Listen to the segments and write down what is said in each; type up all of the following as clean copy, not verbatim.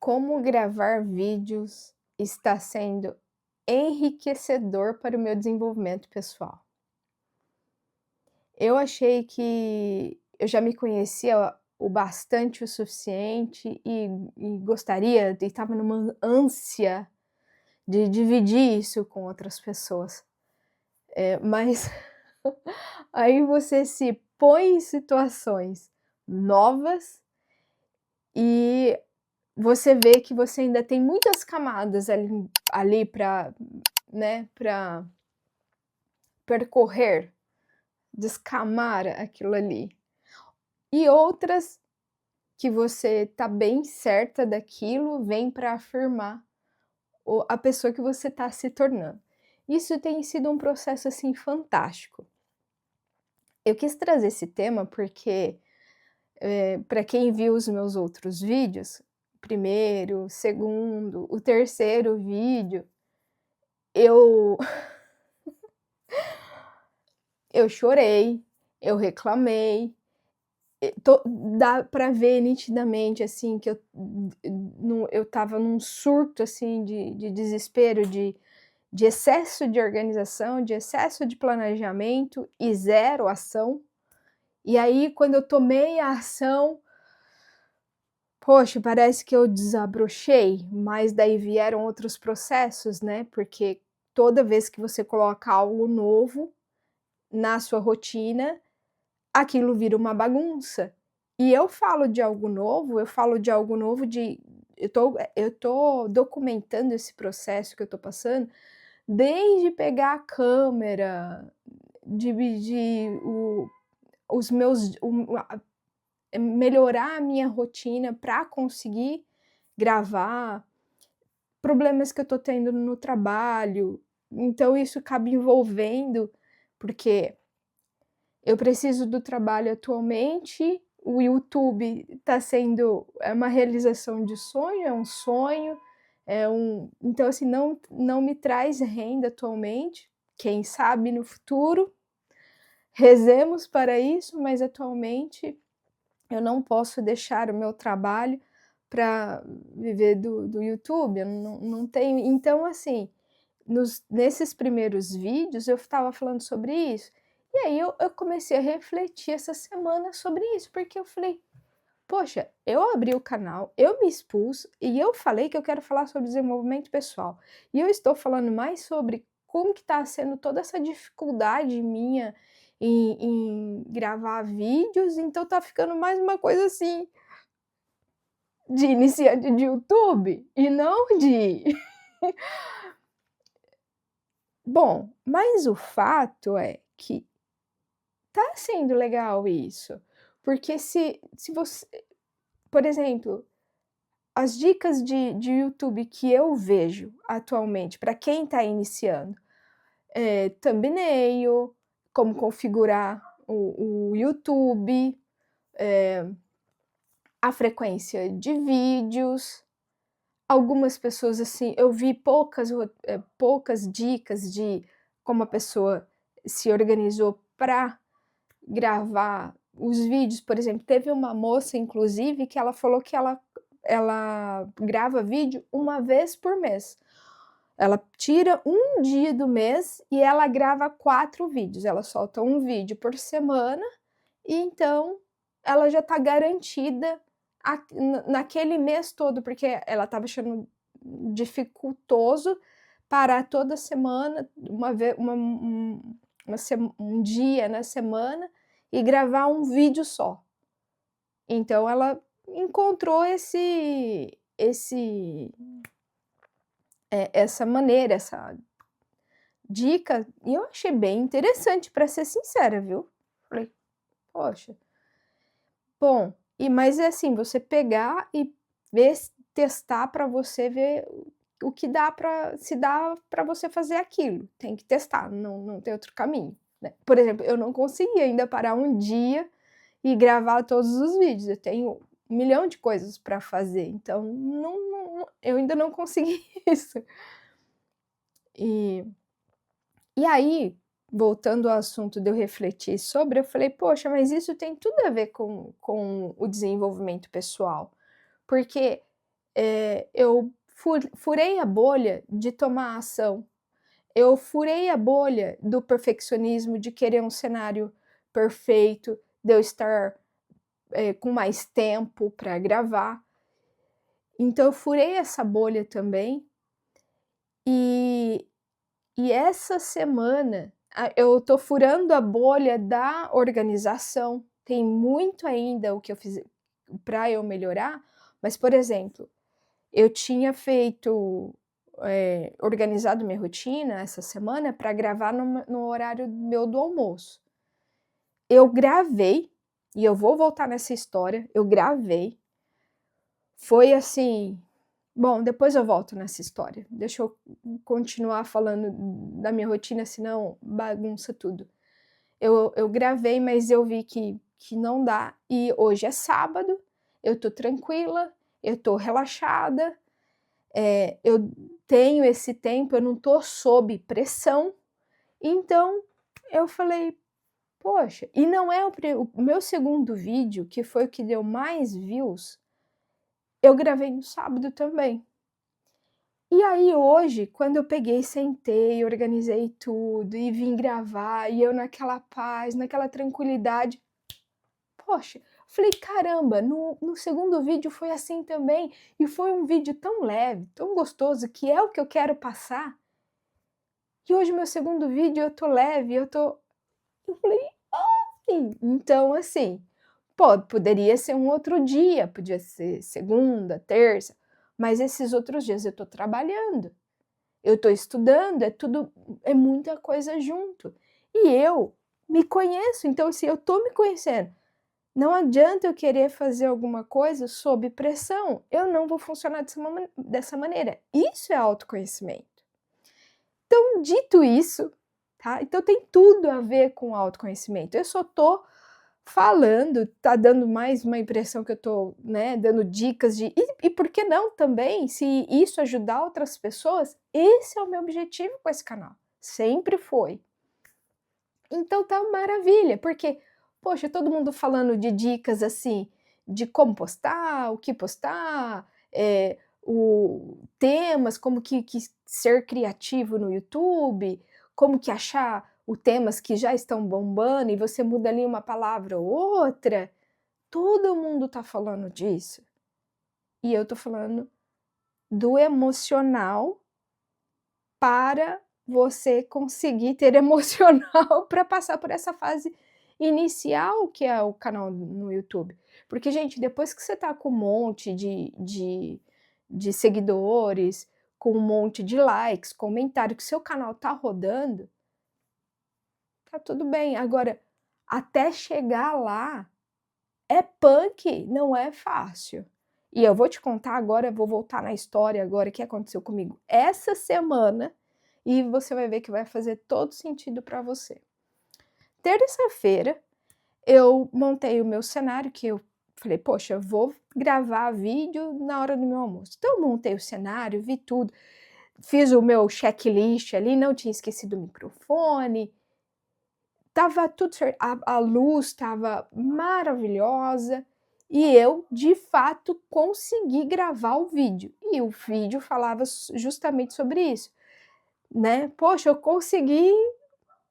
Como gravar vídeos está sendo enriquecedor para o meu desenvolvimento pessoal. Eu achei que eu já me conhecia o bastante o suficiente e gostaria e estava numa ânsia de dividir isso com outras pessoas. Mas aí você se põe em situações novas e você vê que você ainda tem muitas camadas ali para, né, para percorrer, descamar aquilo ali. E outras que você tá bem certa daquilo, vem para afirmar a pessoa que você tá se tornando. Isso tem sido um processo, assim, fantástico. Eu quis trazer esse tema porque, para quem viu os meus outros vídeos, primeiro, segundo, o terceiro vídeo, eu eu chorei, eu reclamei, dá pra ver nitidamente, assim, que eu estava num surto, assim, de desespero, de excesso de organização, de excesso de planejamento e zero ação. E aí, quando eu tomei a ação, poxa, parece que eu desabrochei, mas daí vieram outros processos, né, porque toda vez que você coloca algo novo na sua rotina, aquilo vira uma bagunça. E eu falo de algo novo de eu tô documentando esse processo que eu tô passando, desde pegar a câmera, dividir os meus melhorar a minha rotina para conseguir gravar, problemas que eu tô tendo no trabalho, então isso acaba envolvendo, porque eu preciso do trabalho atualmente, o YouTube está sendo uma realização de sonho, é um sonho, então assim, não me traz renda atualmente, quem sabe no futuro, rezemos para isso, mas atualmente eu não posso deixar o meu trabalho para viver do YouTube, eu não tenho então assim, nesses primeiros vídeos eu estava falando sobre isso, e aí eu comecei a refletir essa semana sobre isso, porque eu falei: "Poxa, eu abri o canal, eu me expus e eu falei que eu quero falar sobre desenvolvimento pessoal, e eu estou falando mais sobre como que está sendo toda essa dificuldade minha em gravar vídeos, então tá ficando mais uma coisa assim, de iniciante de YouTube e não de bom, mas o fato é que tá sendo legal isso, porque se você por exemplo, as dicas de YouTube que eu vejo atualmente para quem está iniciando, thumbnail, como configurar o YouTube, a frequência de vídeos, algumas pessoas, assim, eu vi poucas dicas de como a pessoa se organizou para gravar os vídeos, por exemplo, teve uma moça inclusive que ela falou que ela grava vídeo uma vez por mês. Ela tira um dia do mês e ela grava 4 vídeos, ela solta um vídeo por semana, e então ela já está garantida naquele mês todo, porque ela estava achando dificultoso parar toda semana, um dia na semana e gravar um vídeo só. Então ela encontrou essa maneira, essa dica, e eu achei bem interessante, para ser sincera, viu. Falei: "Poxa". Bom, mas é assim, você pegar e ver testar para você ver o que dá para se dá para você fazer aquilo, tem que testar, não tem outro caminho, né. Por exemplo, eu não consegui ainda parar um dia e gravar todos os vídeos, eu tenho um milhão de coisas para fazer, então eu ainda não consegui isso. E aí, voltando ao assunto de eu refletir sobre, eu falei: "Poxa, mas isso tem tudo a ver com o desenvolvimento pessoal", porque eu furei a bolha de tomar ação, eu furei a bolha do perfeccionismo, de querer um cenário perfeito, de eu estar com mais tempo para gravar. Então eu furei essa bolha também, e essa semana eu tô furando a bolha da organização. Tem muito ainda o que eu fiz para eu melhorar, mas, por exemplo, eu tinha feito, organizado minha rotina essa semana para gravar no horário meu do almoço. Eu gravei, e eu vou voltar nessa história, eu gravei. Foi assim, bom, depois eu volto nessa história. Deixa eu continuar falando da minha rotina, senão bagunça tudo. Eu gravei, mas eu vi que não dá, e hoje é sábado, eu tô tranquila, eu tô relaxada, eu tenho esse tempo, eu não tô sob pressão, então eu falei: "Poxa", e não é o meu segundo vídeo, que foi o que deu mais views, eu gravei no sábado também. E aí hoje, quando eu peguei, sentei, organizei tudo e vim gravar, e eu naquela paz, naquela tranquilidade, poxa, falei: "Caramba, no segundo vídeo foi assim também", e foi um vídeo tão leve, tão gostoso, que é o que eu quero passar. E hoje meu segundo vídeo eu tô leve, eu falei: "Ai!". Então assim, poderia ser um outro dia, podia ser segunda, terça, mas esses outros dias eu tô trabalhando. Eu estou estudando, é muita coisa junto. E eu me conheço, então assim, eu estou me conhecendo. Não adianta eu querer fazer alguma coisa sob pressão, eu não vou funcionar dessa maneira. Isso é autoconhecimento. Então, dito isso, tá? Então tem tudo a ver com autoconhecimento. Eu só tô falando, tá dando mais uma impressão que eu tô, né, dando dicas e por que não também, se isso ajudar outras pessoas, esse é o meu objetivo com esse canal, sempre foi. Então tá maravilha, porque, poxa, todo mundo falando de dicas, assim, de como postar, o que postar, temas, como que ser criativo no YouTube, como que achar o temas que já estão bombando e você muda ali uma palavra ou outra. Todo mundo tá falando disso. E eu tô falando do emocional para você conseguir ter emocional para passar por essa fase inicial que é o canal no YouTube. Porque, gente, depois que você tá com um monte de seguidores, com um monte de likes, comentário, que seu canal tá rodando, tá tudo bem. Agora, até chegar lá, é punk, não é fácil. E eu vou te contar agora, vou voltar na história agora, que aconteceu comigo essa semana, e você vai ver que vai fazer todo sentido para você. Terça-feira, eu montei o meu cenário, que eu falei: "Poxa, eu vou gravar vídeo na hora do meu almoço". Então eu montei o cenário, vi tudo, fiz o meu checklist ali, não tinha esquecido o microfone, estava tudo certo, a luz estava maravilhosa, e eu, de fato, consegui gravar o vídeo. E o vídeo falava justamente sobre isso, né. Poxa, eu consegui,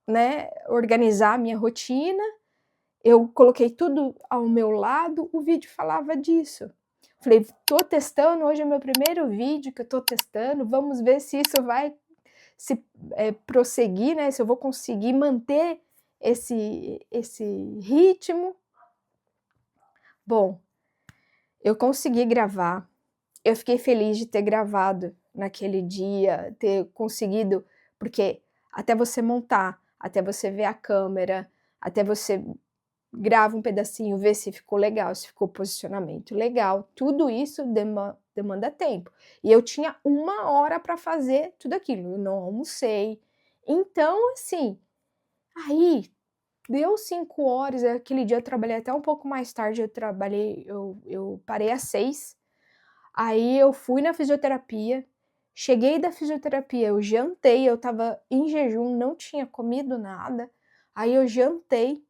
né, organizar a minha rotina, eu coloquei tudo ao meu lado, o vídeo falava disso. Falei: "Tô testando, hoje é meu primeiro vídeo que eu tô testando, vamos ver se isso vai prosseguir, né, se eu vou conseguir manter esse ritmo". Bom, eu consegui gravar, eu fiquei feliz de ter gravado naquele dia, ter conseguido, porque até você montar, até você ver a câmera, até você grava um pedacinho, vê se ficou legal, se ficou posicionamento legal, tudo isso demanda tempo. E eu tinha 1 hora para fazer tudo aquilo, eu não almocei. Então, assim, aí deu 5 horas, aquele dia eu trabalhei até um pouco mais tarde, eu parei às 6, aí eu fui na fisioterapia, cheguei da fisioterapia, eu jantei, eu estava em jejum, não tinha comido nada, aí eu jantei,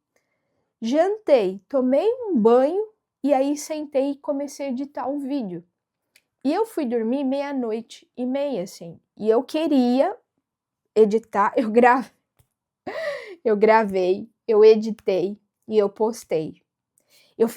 tomei um banho, e aí sentei e comecei a editar o vídeo. E eu fui dormir 00:30, assim, e eu queria editar, eu gravei, eu editei e eu postei. Eu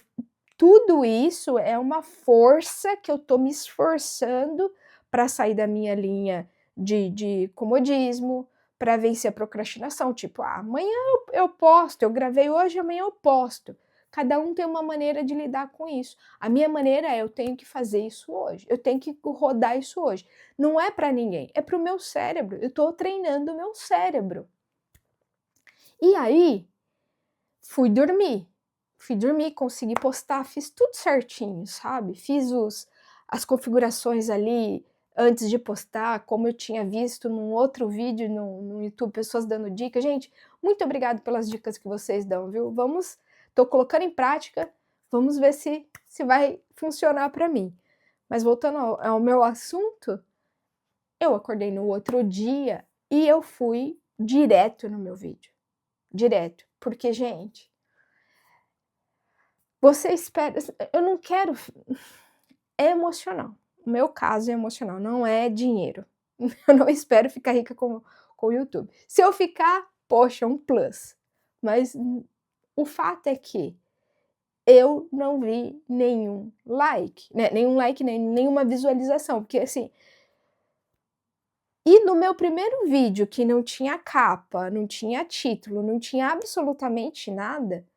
Tudo isso é uma força que eu tô me esforçando para sair da minha linha de comodismo, para vencer a procrastinação, tipo: "Ah, amanhã eu posto, eu gravei hoje, amanhã eu posto". Cada um tem uma maneira de lidar com isso. A minha maneira é: eu tenho que fazer isso hoje, eu tenho que rodar isso hoje. Não é para ninguém, é para o meu cérebro, eu tô treinando o meu cérebro. E aí, fui dormir. Fui dormir, consegui postar, fiz tudo certinho, sabe? Fiz as configurações ali antes de postar, como eu tinha visto num outro vídeo no YouTube, pessoas dando dicas. Gente, muito obrigado pelas dicas que vocês dão, viu? Tô colocando em prática, vamos ver se vai funcionar para mim. Mas voltando ao meu assunto, eu acordei no outro dia e eu fui direto no meu vídeo. Direto. Porque, gente, você espera, eu não quero, é emocional. O meu caso é emocional, não é dinheiro. Eu não espero ficar rica com o YouTube. Se eu ficar, poxa, um plus. Mas o fato é que eu não vi nenhum like, né? Nenhum like, nenhuma visualização, porque assim. E no meu primeiro vídeo, que não tinha capa, não tinha título, não tinha absolutamente nada,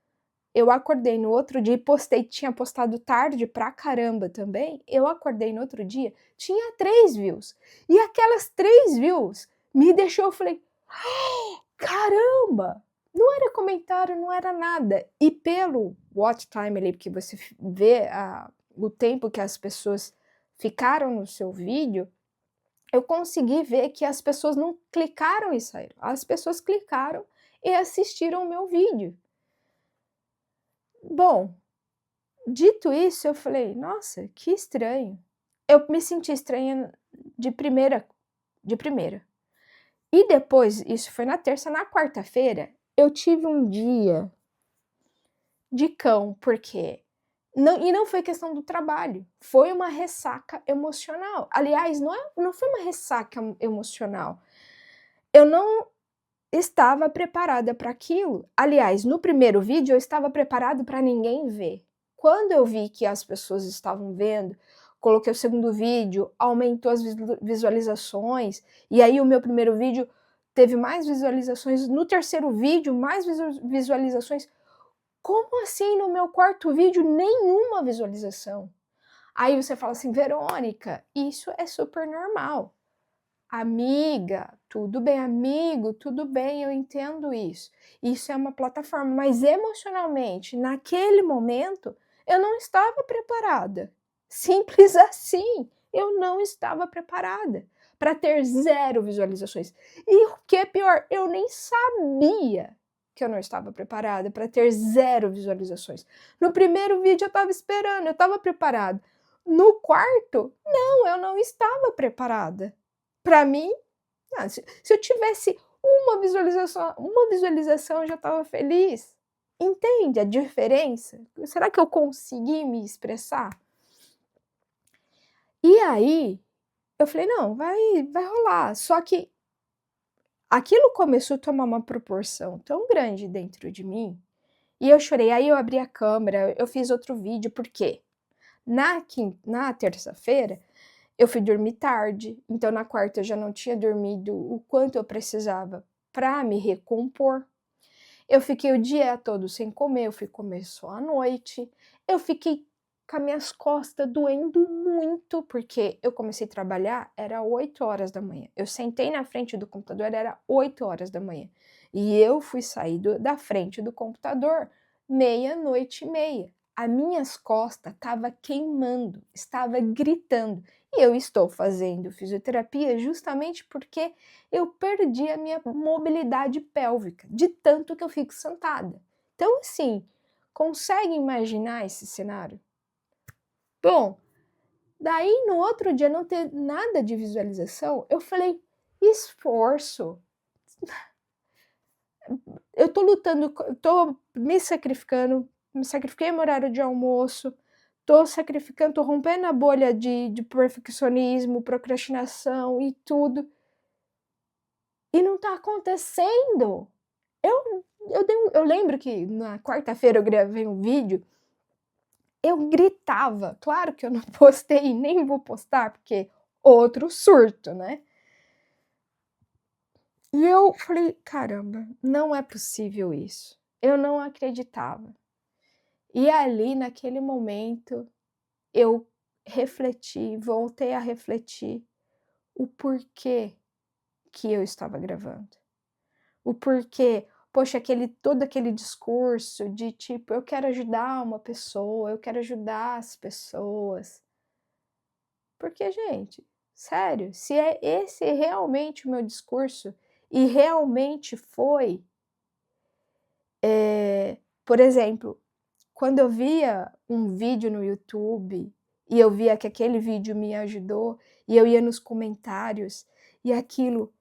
eu acordei no outro dia e postei, tinha postado tarde pra caramba também, eu acordei no outro dia, tinha 3 views. E aquelas 3 views me deixou, eu falei: "Ah, caramba!". Não era comentário, não era nada. E pelo watch time ali, porque você vê o tempo que as pessoas ficaram no seu vídeo, eu consegui ver que as pessoas não clicaram e saíram. As pessoas clicaram e assistiram o meu vídeo. Bom, dito isso, eu falei: "Nossa, que estranho". Eu me senti estranha de primeira. E depois, isso foi na terça, na quarta-feira, eu tive um dia de cão, porque não foi questão do trabalho, foi uma ressaca emocional. Aliás, não foi uma ressaca emocional, eu não estava preparada para aquilo. Aliás, no primeiro vídeo eu estava preparado para ninguém ver. Quando eu vi que as pessoas estavam vendo, coloquei o segundo vídeo, aumentou as visualizações, e aí o meu primeiro vídeo teve mais visualizações, no terceiro vídeo mais visualizações. Como assim no meu quarto vídeo nenhuma visualização? Aí você fala assim: "Verônica, isso é super normal". Amiga, tudo bem, amigo, tudo bem, eu entendo isso. Isso é uma plataforma, mas emocionalmente, naquele momento, eu não estava preparada. Simples assim, eu não estava preparada para ter 0 visualizações. E o que é pior, eu nem sabia que eu não estava preparada para ter 0 visualizações. No primeiro vídeo eu estava esperando, eu estava preparada. No quarto, não, eu não estava preparada. Para mim, se eu tivesse uma visualização eu já estava feliz. Entende a diferença? Será que eu consegui me expressar? E aí, eu falei: "Não, vai rolar". Só que aquilo começou a tomar uma proporção tão grande dentro de mim, e eu chorei. Aí eu abri a câmera, eu fiz outro vídeo, porque na terça-feira eu fui dormir tarde, então na quarta eu já não tinha dormido o quanto eu precisava para me recompor. Eu fiquei o dia todo sem comer, eu fui comer só à noite. Eu fiquei com as minhas costas doendo muito, porque eu comecei a trabalhar, era 8 horas da manhã. Eu sentei na frente do computador, era 8 horas da manhã. E eu fui sair da frente do computador 00:30. As minhas costas estavam queimando, estava gritando. E eu estou fazendo fisioterapia justamente porque eu perdi a minha mobilidade pélvica, de tanto que eu fico sentada. Então, assim, consegue imaginar esse cenário? Bom, daí no outro dia não ter nada de visualização, eu falei: esforço. Eu tô lutando, tô me sacrificando, me sacrifiquei meu horário de almoço, tô sacrificando, tô rompendo a bolha de perfeccionismo, procrastinação e tudo, e não tá acontecendo. Eu lembro que na quarta-feira eu gravei um vídeo, eu gritava, claro que eu não postei e nem vou postar, porque outro surto, né. E eu falei: "Caramba, não é possível isso". Eu não acreditava. E ali, naquele momento, eu refleti, voltei a refletir o porquê que eu estava gravando. O porquê, poxa, todo aquele discurso de tipo, eu quero ajudar uma pessoa, eu quero ajudar as pessoas. Porque, gente, sério, se é esse realmente o meu discurso, e realmente foi, por exemplo, quando eu via um vídeo no YouTube, e eu via que aquele vídeo me ajudou, e eu ia nos comentários, e aquilo,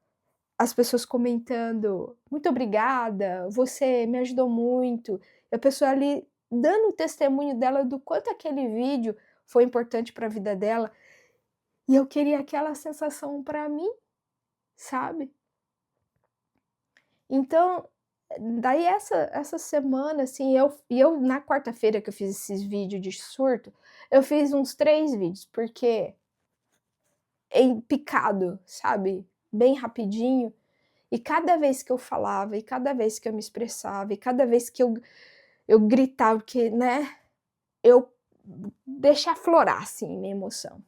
as pessoas comentando: "Muito obrigada, você me ajudou muito", e a pessoa ali dando o testemunho dela do quanto aquele vídeo foi importante para a vida dela, e eu queria aquela sensação para mim, sabe. Então, daí essa semana, assim, eu na quarta-feira que eu fiz esses vídeos de surto, eu fiz uns 3 vídeos, porque em picado, sabe, bem rapidinho, e cada vez que eu falava, e cada vez que eu me expressava, e cada vez que eu gritava, porque, né, eu deixei aflorar, assim, minha emoção.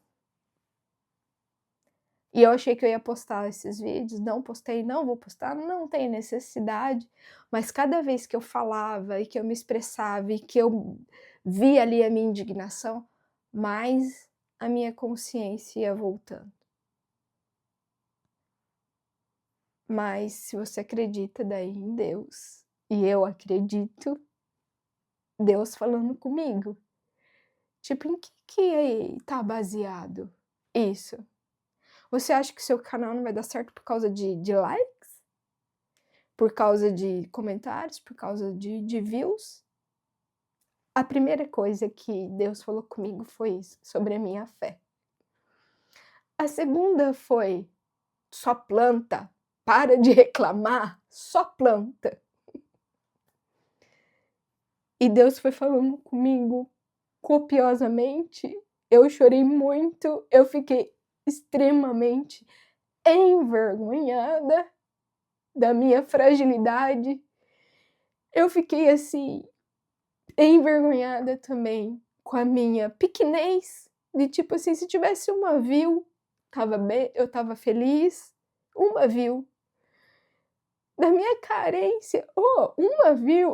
E eu achei que eu ia postar esses vídeos, não postei, não vou postar, não tem necessidade, mas cada vez que eu falava e que eu me expressava e que eu via ali a minha indignação, mais a minha consciência ia voltando. Mas se você acredita daí em Deus, e eu acredito, Deus falando comigo. Tipo, em que tá baseado isso? Você acha que seu canal não vai dar certo por causa de likes? Por causa de comentários? Por causa de views? A primeira coisa que Deus falou comigo foi isso, sobre a minha fé. A segunda foi: "Só planta, para de reclamar, só planta". E Deus foi falando comigo copiosamente, eu chorei muito, eu fiquei extremamente envergonhada da minha fragilidade. Eu fiquei, assim, envergonhada também com a minha pequenez, de tipo assim, se tivesse uma view, eu estava feliz, uma view. Da minha carência, oh, uma view.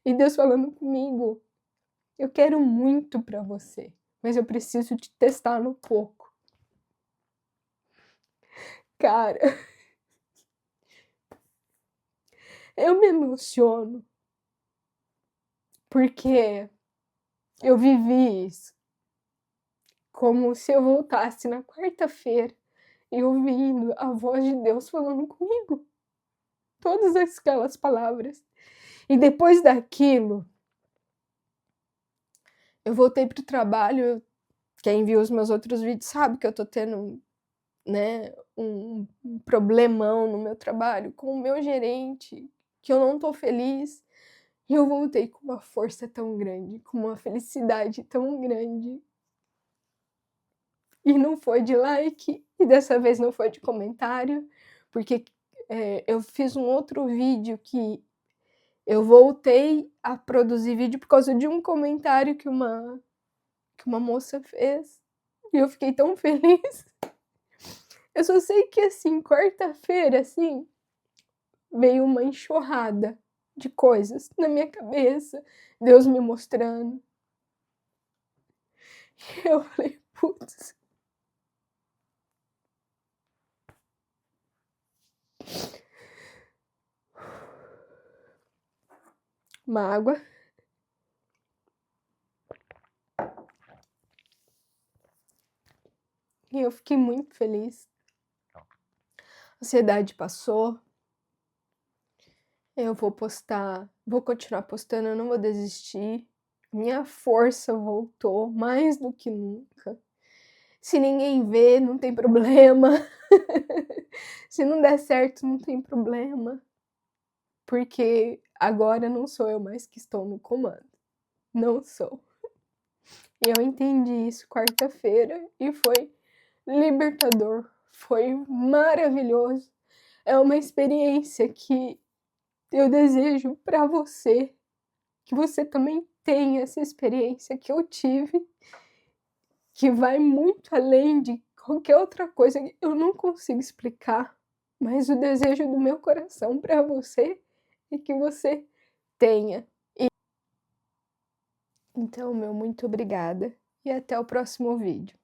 E Deus falando comigo: "Eu quero muito pra você, mas eu preciso te testar no pouco". Cara, eu me emociono, porque eu vivi isso, como se eu voltasse na quarta-feira e ouvindo a voz de Deus falando comigo, todas aquelas palavras. E depois daquilo, eu voltei para o trabalho, quem viu os meus outros vídeos sabe que eu tô tendo, né, um problemão no meu trabalho com o meu gerente, que eu não tô feliz, e eu voltei com uma força tão grande, com uma felicidade tão grande. E não foi de like, e dessa vez não foi de comentário, porque, eu fiz um outro vídeo que eu voltei a produzir vídeo por causa de um comentário que uma moça fez, e eu fiquei tão feliz. Eu só sei que, assim, quarta-feira, assim, veio uma enxurrada de coisas na minha cabeça, Deus me mostrando. E eu falei: "Putz". Uma água. E eu fiquei muito feliz. A ansiedade passou. Eu vou continuar postando, eu não vou desistir. minha força voltou mais do que nunca. Se ninguém vê, não tem problema. Se não der certo, não tem problema. Porque agora não sou eu mais que estou no comando. Não sou. E eu entendi isso quarta-feira e foi libertador. Foi maravilhoso. É uma experiência que eu desejo para você, que você também tenha essa experiência que eu tive, que vai muito além de qualquer outra coisa que eu não consigo explicar, mas o desejo do meu coração para você é que você tenha. Então, meu muito obrigada e até o próximo vídeo.